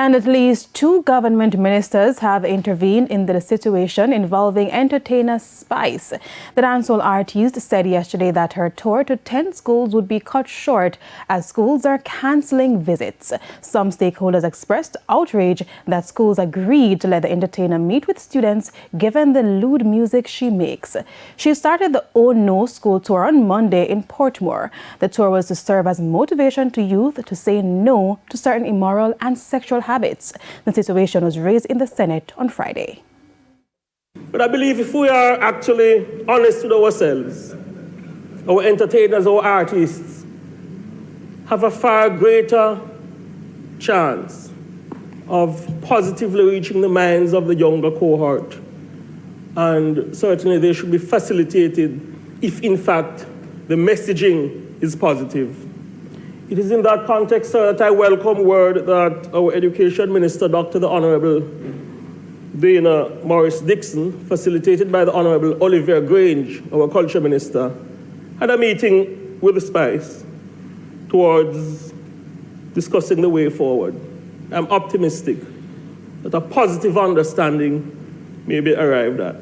And at least 2 government ministers have intervened in the situation involving entertainer Spice. The dancehall artist said yesterday that her tour to 10 schools would be cut short as schools are cancelling visits. Some stakeholders expressed outrage that schools agreed to let the entertainer meet with students given the lewd music she makes. She started the Oh No School tour on Monday in Portmore. The tour was to serve as motivation to youth to say no to certain immoral and sexual habits. The situation was raised in the Senate on Friday. But I believe if we are actually honest with ourselves, our entertainers, our artists, have a far greater chance of positively reaching the minds of the younger cohort. And certainly they should be facilitated if, in fact, the messaging is positive. It is in that context, sir, that I welcome word that our Education Minister, Dr. the Honourable Dana Morris Dixon, facilitated by the Honourable Oliver Grange, our Culture Minister, had a meeting with the Spice towards discussing the way forward. I'm optimistic that a positive understanding may be arrived at.